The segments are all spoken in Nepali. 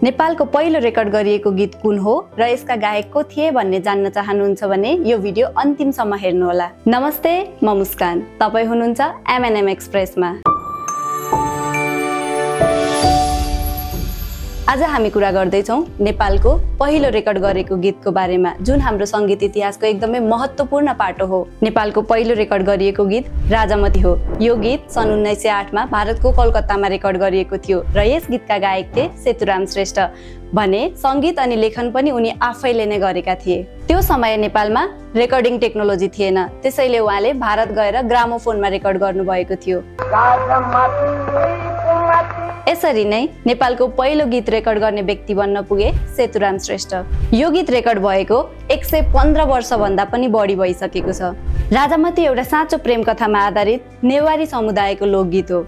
नेपालको पहिलो रेकर्ड गरिएको गीत कुन हो र यसका गायक को थिए भन्ने जान्न चाहनुहुन्छ भने यो भिडियो अन्तिमसम्म हेर्नुहोला। नमस्ते, म मुस्कान। तपाई हुनुहुन्छ एमएनएम एक्सप्रेसमा। आज हामी कुरा गर्दैछौँ नेपालको पहिलो रेकर्ड गरेको गीतको बारेमा, जुन हाम्रो संगीत इतिहासको एकदमै महत्त्वपूर्ण पाटो हो। नेपालको पहिलो रेकर्ड गरिएको गीत राजामती हो। यो गीत सन् 1908 मा भारतको कलकत्तामा रेकर्ड गरिएको थियो र यस गीतका गायक थिए सेतुराम श्रेष्ठ भने संगीत अनि लेखन पनि उनी आफैले नै गरेका थिए। त्यो समय नेपालमा रेकर्डिङ टेक्नोलोजी थिएन, त्यसैले उहाँले भारत गएर ग्रामोफोनमा रेकर्ड गर्नुभएको थियो। यसरी नै नेपालको पहिलो गीत रेकर्ड गर्ने व्यक्ति बन्न पुगे सेतुराम श्रेष्ठ। यो गीत रेकर्ड भएको 115 वर्ष भन्दा पनि बढी भइसकेको छ। राजामती एउटा साँचो प्रेम कथामा आधारित नेवारी समुदायको लोकगीत हो।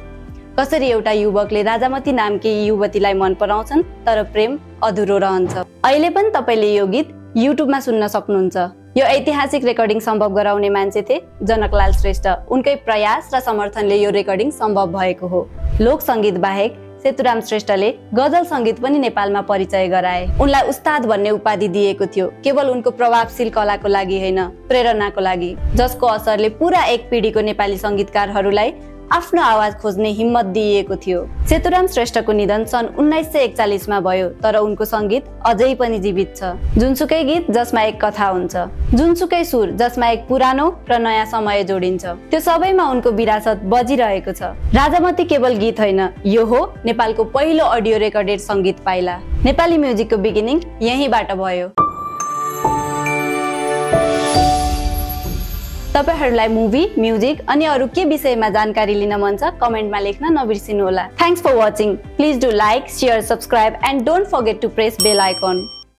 कसरी एउटा युवकले राजामती नामकी युवतीलाई मन पराउँछन् तर प्रेम अधुरो रहन्छ। अहिले पनि तपाईले यो गीत युट्युबमा सुन्न सक्नुहुन्छ। यो ऐतिहासिक रेकर्डिङ सम्भव गराउने मान्छे थिए जनकलाल श्रेष्ठ। उनकै प्रयास र समर्थनले यो रेकर्डिङ सम्भव भएको हो। लोक संगीत बाहेक सेतुराम श्रेष्ठले गजल संगीत पनि नेपालमा परिचय गराए। उनलाई उस्ताद भन्ने उपाधि दिएको थियो, केवल उनको प्रभावशील कलाको लागि होइन, प्रेरणाको लागि, जसको असरले पुरा एक पिढीको नेपाली संगीतकारहरूलाई आफ्नो आवाज खोज्ने हिम्मत दिएको थियो। सेतुराम श्रेष्ठको निधन सन् 1941 मा भयो, तर उनको संगीत अझै पनि जीवित छ। जुनसुकै गीत जसमा एक कथा हुन्छ, जुनसुकै सुर जसमा एक पुरानो र नयाँ समय जोडिन्छ, त्यो सबैमा उनको विरासत बजिरहेको छ। राजामती केवल गीत होइन, यो हो नेपालको पहिलो अडियो रेकर्डेड संगीत पाइला। नेपाली म्युजिकको बिगिनिङ यहीँबाट भयो। तपाईहरुलाई मुभी, म्युजिक अनि अरु के विषयमा जानकारी लिन मन छ कमेन्टमा लेख्न नबिर्सिनुहोला। Thanks for watching. Please do like, share, subscribe and don't forget to press bell icon.